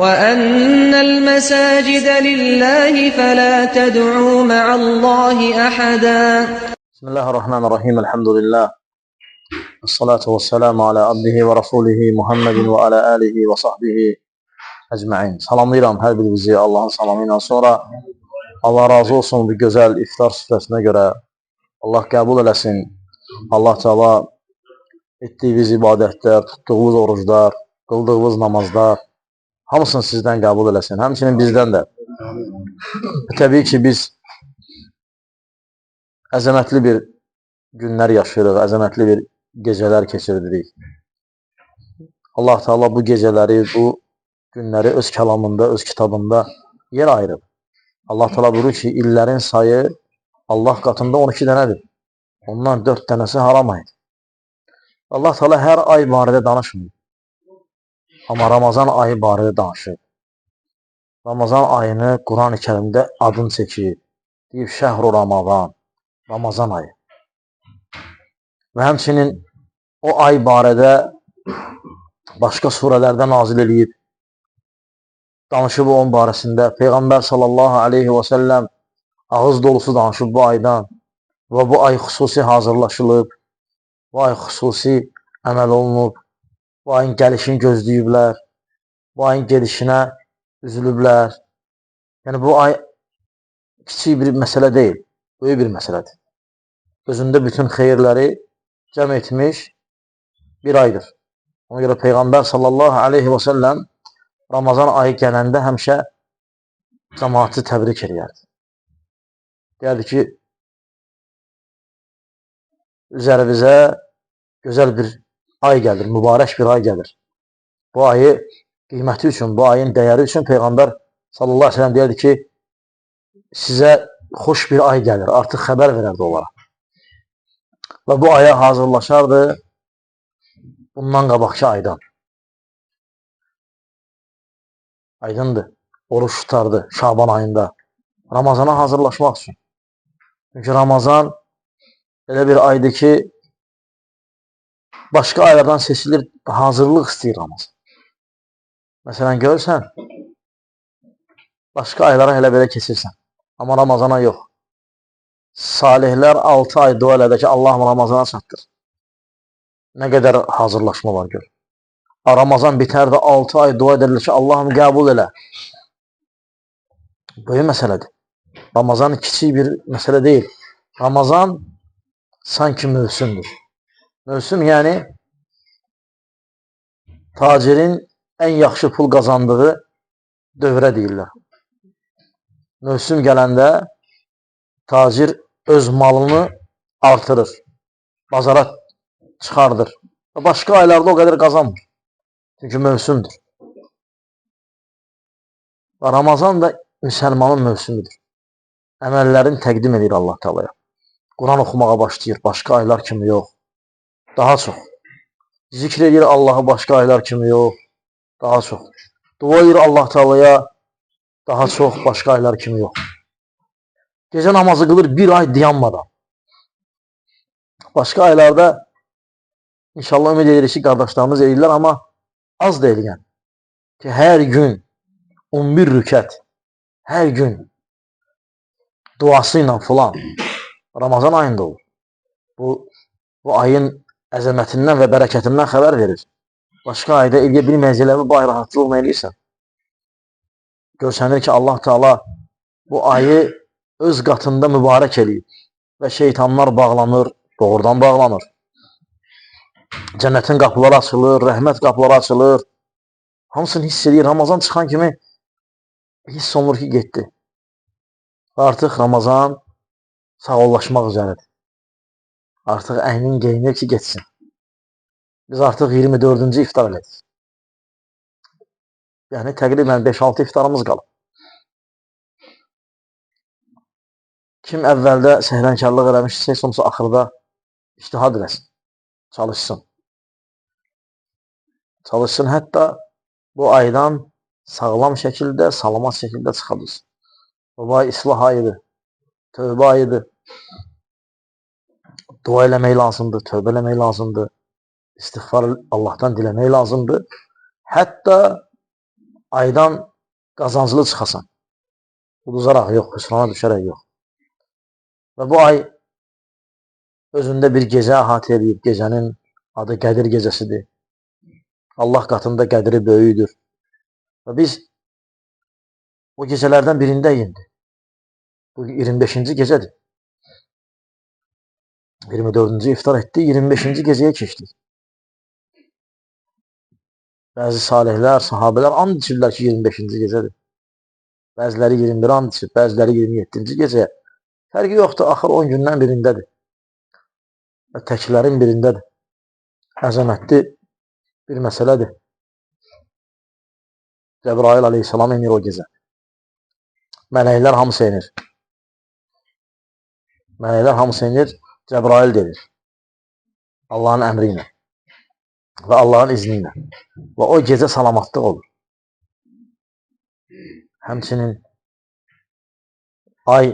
وَأَنَّ الْمَسَاجِدَ لِلَّهِ فَلَا تَدْعُوا مَعَ اللَّهِ أَحَدًا. Bismillahirrahmanirrahim. Elhamdülillah. Esselatu vesselamu ala abdihi və rasulihi Muhammedin və ala alihi və sahbihi əcməin. Salamlayıram hər birinizi Allahın salamı ilə. Sonra Allah razı olsun bu gözəl iftar süfrəsinə görə. Allah qəbul eləsin. Allah Teala etdiyiniz ibadətlər, tutduğunuz oruclar, qıldığınız namazlar hamısını sizdən qəbul eləsin. Həmçinin bizdən də. Təbii ki, biz əzəmətli bir günlər yaşayırıq, əzəmətli bir gecələr keçiririk. Allah Teala bu gecələri, bu günləri öz kəlamında, öz kitabında yer ayırıb. Allah Teala buyurur ki, illərin sayı Allah qatında 12 dənədir. Ondan 4 dənəsi haram aydır. Allah Teala hər ay barədə danışmır. Amma Ramazan ayı barədə danışır. Ramazan ayını Quran-ı Kərimdə adını çəkir. Deyib, Şəhru Ramazan, Ramazan ayı. Və həmçinin o ay barədə başqa surələrdə nazil edib, danışıb onun barəsində. Peyğəmbər sallallahu aleyhi və səlləm ağız dolusu danışıb bu aydan və bu ay xüsusi hazırlaşılıb, bu ay xüsusi əməl olunub, bu ayın gəlişini gözləyiblər, bu ayın gedişinə üzülüblər. Yəni bu ay kiçik bir məsələ deyil, böyük bir məsələdir. Özündə bütün xeyirləri cəm etmiş bir aydır. Ona görə Peyğəmbər sallallahu aleyhi və səlləm Ramazan ayı gələndə həmişə cəmaatı təbrik edərdi. Deyərdi ki, üzərimizə gözəl bir ay gəlir, mübarək bir ay gəlir. Bu ayı qiyməti üçün, bu ayın dəyəri üçün Peyğəmbər sallallahu aleyhi və səlləm deyərdi ki, sizə xoş bir ay gəlir, artıq xəbər verərdi onlara. Və bu aya hazırlaşardı bundan qabaqki aydan. Aydındır, oruç tutardı Şaban ayında. Ramazana hazırlaşmaq üçün. Çünki Ramazan elə bir aydır ki, başqa aylardan seçilir, hazırlıq istəyir Ramazan. Məsələn, görürsən, başqa aylara elə belə keçirsən. Amma Ramazana yox. Salihlər 6 ay dua elədi ki, Allahım Ramazana çatdır. Nə qədər hazırlaşma var gör. Ramazan bitər də 6 ay dua edirlər ki, Allahım qəbul elə. Böyük məsələdir. Ramazan kiçik bir məsələ deyil. Ramazan sanki mövsümdür. Mövsüm yəni tacirin ən yaxşı pul qazandığı dövrə deyirlər. Mövsüm gələndə tacir öz malını artırır, bazara çıxardır. Başqa aylarda o qədər qazanmır. Çünki mövsümdür. Ramazan da müsəlmanın mövsümüdür. Əməllərini təqdim edir Allah Teala'ya. Quran oxumağa başlayır, başqa aylar kimi yox. Daha çox. Zikr edir Allahı başqa aylar kimi yox. Daha çox. Dua edir Allah Teala'ya daha çox, başqa aylar kimi yox. Gecə namazı qılır bir ay dayanmadan. Başqa aylarda inşallah ümid edirik ki, qardaşlarımız edirlər, amma az da eləyən. Ki, hər gün 11 rükət, hər gün duası ilə filan Ramazan ayında olur. Bu ayın əzəmətindən və bərəkətindən xəbər verir. Başqa ayda eləyə bilməyəcəklərimi bu ay rahatçılıqla eləyirsən. Görsənir ki, Allah Teala bu ayı öz qatında mübarək eləyib və şeytanlar bağlanır, doğrudan bağlanır. Cənnətin qapıları açılır, rəhmət qapıları açılır. Hamısını hiss edir. Ramazan çıxan kimi hiss olunur ki, getdi. Artıq Ramazan sağollaşmaq üzəridir. Artıq əynin geyinir ki, getsin. Biz artıq 24-cü iftar elədik. Yəni, təqribən 5-6 iftarımız qalıb. Kim əvvəldə səhrənkarlıq eləmişsə, sonrası axırda ictihad eləsin, çalışsın. Çalışsın, hətta bu aydan sağlam şəkildə, salamat şəkildə çıxabilsin. Bu ay islah ayıdır, tövbə ayıdır. Dua eləmək lazımdır, tövbə eləmək lazımdır. İstiğfar Allahdan diləmək lazımdır. Hətta aydan qazancılı çıxasan. Uduzaraq yox, xüsrana düşərək yox. Və bu ay özündə bir gecə əhatə edib, gecənin adı Qədir gecəsidir. Allah qatında qədri böyüdür. Və biz o gecələrdən birindəyik. Bu 25-ci gecədir. 24-cü iftar etdi, 25-ci gecəyə keçdik. Bəzi salihlər, sahabələr and içirlər ki, 25-ci gecədir. Bəziləri 21 and içir, bəziləri 27-ci gecəyə. Fərqi yoxdur, axır 10 gündən birindədir. Və təklərin birindədir. Əzəmətli bir məsələdir. Cəbrail aleyhissalam inir o gecə. Mələklər hamısı inir. Mələklər hamısı inir, Cəbrail gedir. Allahın əmri ilə və Allahın izni ilə. Və o gecə salamatlıq olur. Həmçinin ay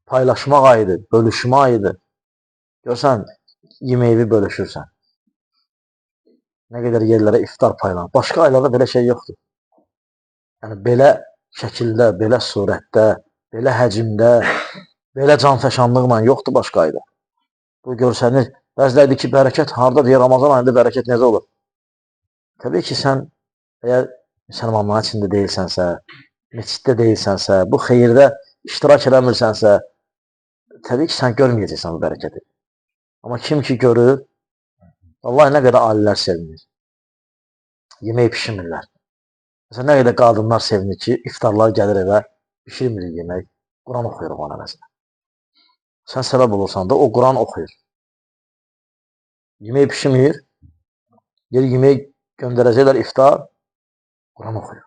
paylaşmaq ayıdır, bölüşmə ayıdır. Görsən, yemeği bölüşürsən. Nə qədər yerlərə iftar paylanır. Başqa aylarda belə şey yoxdur. Yəni, belə şəkildə, belə surətdə, belə həcimdə, belə canfəşanlıqla yoxdur başqa ayda. Bu görsənir. Bəziləri ki, bərəkət harada deyə Ramazan ayında bərəkət necə olur? Təbii ki, sən əgər müsəlmanların içində deyilsənsə, meçiddə deyilsənsə, bu xeyirdə iştirak eləmirsənsə, təbii ki, sən görməyəcəksən bu bərəkəti. Amma kim ki görür, vallahi nə qədər alilər sevinir. Yemək pişirmirlər. Məsələn, nə qədər qadınlar sevinir ki, iftarlar gəlir evə, pişirmir yemək, Quran oxuyur ona məsələn. Sən səbəb olursan da, o Quran oxuyur. Yemək pişirmir, yemək göndərəcəklər iftar, Quran oxuyur.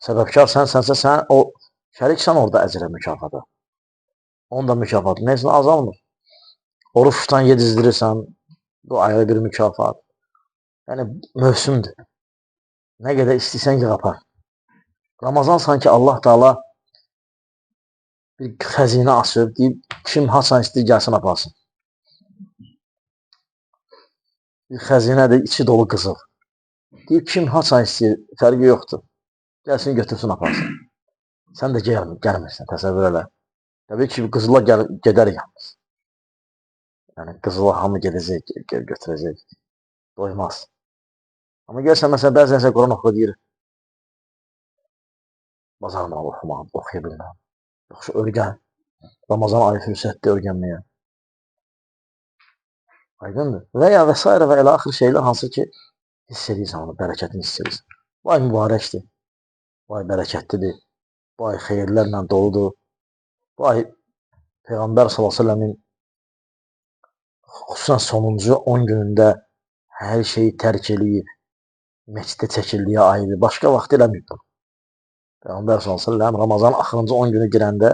Səbəbkar sənsə, sən o şəriksən orada əcrə mükafata. Onun da mükafatı neyəsin azalmır. Oruç tutan yedizdirirsən, bu ayrı bir mükafat. Yəni, mövsümdür. Nə qədər istəysən ki, qapar. Ramazan sanki Allah Taala bir xəzinə açıb, deyib, kim haçan istəyir, gəlsin aparsın. Bir xəzinədir, içi dolu qızıl. Deyib, kim haçan istəyir, fərqi yoxdur. Gəlsin, götürsün, aparsın. Sən də gəlmirsən, təsəvvür elə. Təbii ki, qızıla gedərik yalnız. Yəni, qızıla hamı gedəcək, götürəcək. Doymaz. Amma gəlsən, məsələn, bəzən Quran oxu deyir. Bazarına oxumaq, oxuya bilməm. Yoxsa örgən. Ramazan ayı fürsətdir örgənməyə. Aydındır. Və ya və s. və elə axır şeylər hansı ki, hiss edirsən onu, bərəkətini hiss edirsən. Bu ay mübarəkdir. Bu ay bərəkətlidir. Bu ay xeyirlərlə doludur. Bu ay Peyğəmbər s.ə.v-in xüsusən sonuncu 10 günündə hər şeyi tərk eləyib, məsciddə çəkildiyi aydır. Başqa vaxt eləməyib. Peyğəmbər s.ə.v Ramazan axırıncı 10 günü girəndə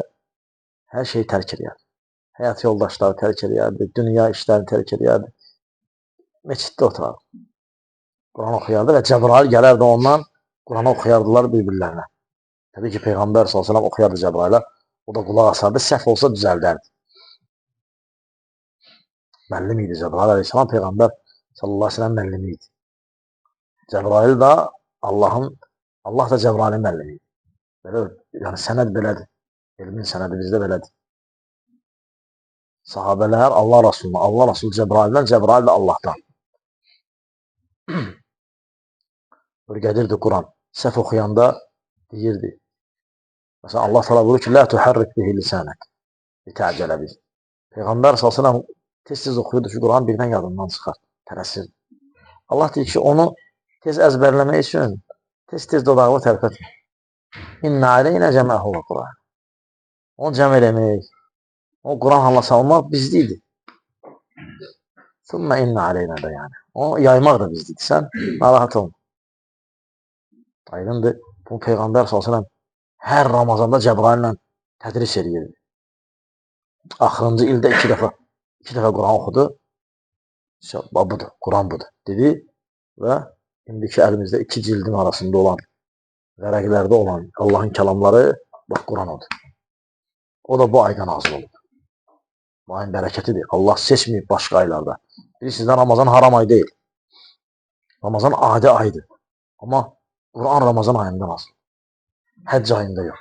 hər şeyi tərk eləyərdi. Həyat yoldaşları tərk eləyərdi, dünya işlərini tərk eləyərdi. Məsciddə oturardı. Quran oxuyardı və Cəbrail gələrdi ondan, Quranı oxuyardılar bir-birlərinə. Təbii ki, Peyğəmbər s.ə.v oxuyardı Cəbrailə, o da qulaq asardı, səhv olsa düzəldərdi. Məllim idi Cəbrail əleyhissalam, Peyğəmbər s.ə.v məllimi idi. Cəbrail da Allah da Cəbrailin məllimi idi. Belə, yəni sənəd belədir. Elmin sənədi bizdə belədir. Sahabələr Allah Rasuluna, Allah Rasul Cəbraildən, Cəbrail də Allahdan. Örgədirdi Quran. Səhv oxuyanda deyirdi. Məsələn, Allah təala buyurur ki, "Lə tuharrik bihi lisanək." Bitəcələ biz. Peyğəmbər s.ə.v tez-tez oxuyurdu ki, Quran birdən yadından çıxar, tələsirdi. Allah deyir ki, onu tez əzbərləmək üçün tez-tez dodağını tərpətmə. İnnə aleynə cəməhu və Quran. Onu cəm eləmək, o Quran halına salmaq bizdeydi. Sümmə innə aleynə də yəni. Onu yaymaq da bizdeydi. Sən narahat olma. Aydındır. Bu Peyğəmbər s.ə.v hər Ramazanda Cəbraillə tədris edirdi. Axırıncı ildə iki dəfə Quran oxudu. Budur, Quran budur, dedi və indiki əlimizdə 2 cildin arasında olan, vərəqlərdə olan Allahın kəlamları, bax, Quran odur. O da bu aydan nazil olub. Bu ayın bərəkətidir. Allah seçməyib başqa aylarda. Bilirsiniz, Ramazan haram ay deyil. Ramazan adi aydır. Amma Quran Ramazan ayında nazil. Həcc ayında yox.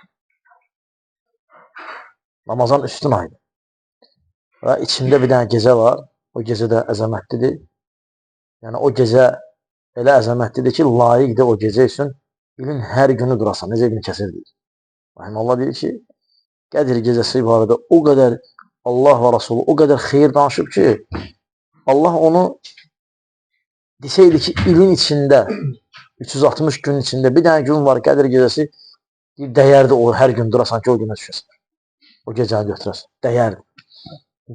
Ramazan üstün aydır. Və içində bir dənə gecə var. O gecə də əzəmətlidir. Yəni o gecə elə əzəmətlidir ki, layiqdir o gecə üçün ilin hər günü durasan. Necə İbn Kəsir deyir. Allah deyir ki, Qədir gecəsi barədə o qədər Allah və Rasulü o qədər xeyir danışıb ki, Allah onu deseydi ki, ilin içində 360 gün içində bir dənə gün var Qədir gecəsi, dəyərdir o hər gün durasan ki, o günə düşəsən. O gecəni götürəsən. Dəyərdir.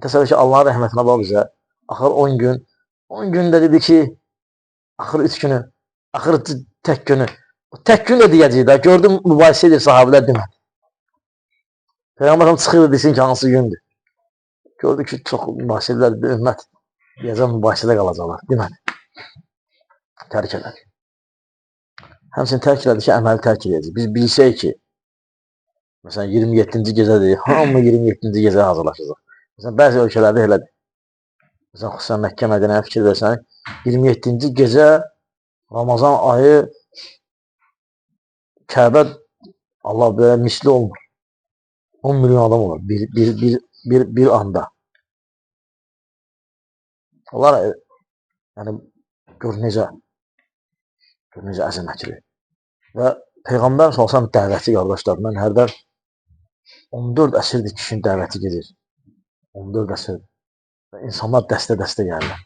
Təsəvvür ki, Allahın rəhmətinə bax bizə. Axır 10 gün. 10 gündə dedi ki, axır 3 günü, axır tək günü. O tək gün də deyəcək də. Gördüm, mübahisə edir sahabilər demədi. Peyğəmbər çıxır desin ki, hansı gündür. Gördü ki, çox mübahisə edirlər, ümmət deyəcək, mübahisədə qalacaqlar. Demədi. Tərk elədi. Həmçinin tərk elədi ki, əməli tərk edəcək. Biz bilsək ki, məsələn, 27-ci gecədir, hamı 27-ci gecəyə hazırlaşacaq. Məsələn, bəzi ölkələrdə elədir. Məsələn, xüsusən Məkkə, Mədinəyə fikir versən, 27-ci gecə Ramazan ayı Kəbə Allah belə misli olmur. 10 milyon adam olur bir anda. Onlar yəni gör necə əzəmətli. Və Peyğəmbər salsan dəvəti qardaşlar, mən hərdən 14 əsrdir kişinin dəvəti gedir. 14 əsrdir. Və insanlar dəstə-dəstə gəlirlər.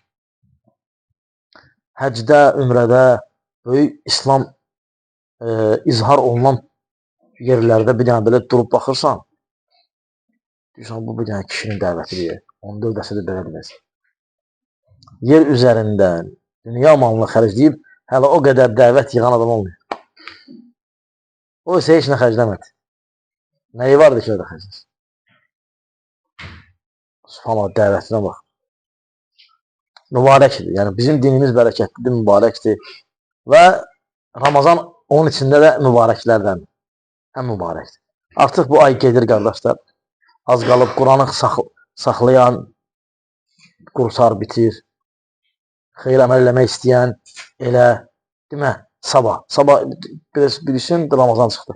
Həcdə, ümrədə, böyük İslam izhar olunan yerlərdə bir dənə belə durub baxırsan, deyirsən, bu bir dənə kişinin dəvətidir. 14 əsrdir belə bilirsən. Yer üzərindən dünya malını xərcləyib, hələ o qədər dəvət yığan adam olmuyor. O isə heç nə xərcləmədi. Nəyi vardı ki, o da xərcləsin? Subhanallah, dəvətinə bax. Mübarəkdir. Yəni, bizim dinimiz bərəkətlidir, mübarəkdir. Və Ramazan onun içində də mübarəklərdən. Ən mübarəkdir. Artıq bu ay gedir, qardaşlar. Az qalıb Quranı saxlayan qursar bitir. Xeyir əməl eləmək istəyən elə, demə, sabah. Sabah bilirsin, Ramazan çıxdı.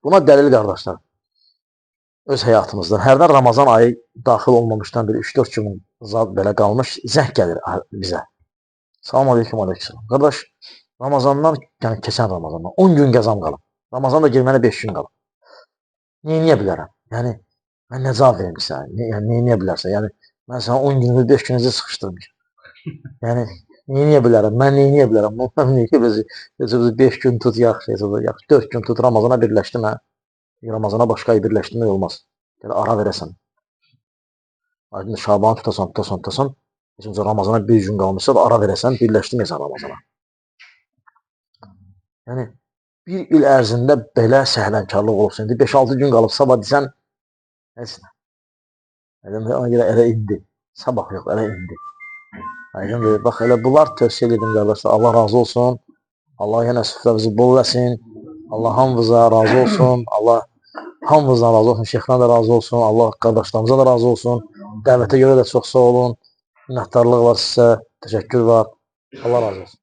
Buna dəlil, qardaşlar. Öz həyatımızdan. Hərdən Ramazan ayı daxil olmamışdan bir 3-4 gün zad belə qalmış, zəng gəlir bizə. Salam aleyküm, aleyküm. Qardaş, Ramazandan, yəni keçən Ramazandan 10 gün qəzam qalıb. Ramazan da girmənə 5 gün qalıb. Neyniyə bilərəm? Yəni, mən nə cavab verim ki sənə? Yəni, neyniyə bilərsən? Yəni, mən sənə 10 günümüz, 5 günümüzü sıxışdırmışım. Yəni, neyniyə bilərəm? Mən neyniyə bilərəm? Mən neyniyə bilərəm? 5 gün tut, yaxşı, 4 gün tut, Ramazana birləşdim, hə? Ramazana başqa ay birləşdirmək olmaz. Yəni, ara verəsən. Aydın Şabanı tutasan. Çünki Ramazana bir gün qalmışsa da ara verəsən, birləşdirməyəsən Ramazana. Yəni, bir il ərzində belə səhlənkarlıq olubsun. 5-6 gün qalıb, sabah desən, nəsin? Ona görə elə indi. Sabah yox, elə indi. Aydın, bax, elə bunlar tövsiyə edim, qardaşlar. Allah razı olsun. Allah yenə süfrəmizi bol eləsin. Allah hamımıza razı olsun. Allah hamımızdan razı olsun. Şeyxdən də razı olsun. Allah qardaşlarımıza da razı olsun. Dəvətə görə də çox sağ olun. Minnətdarlıq var sizə. Təşəkkür var. Allah razı olsun.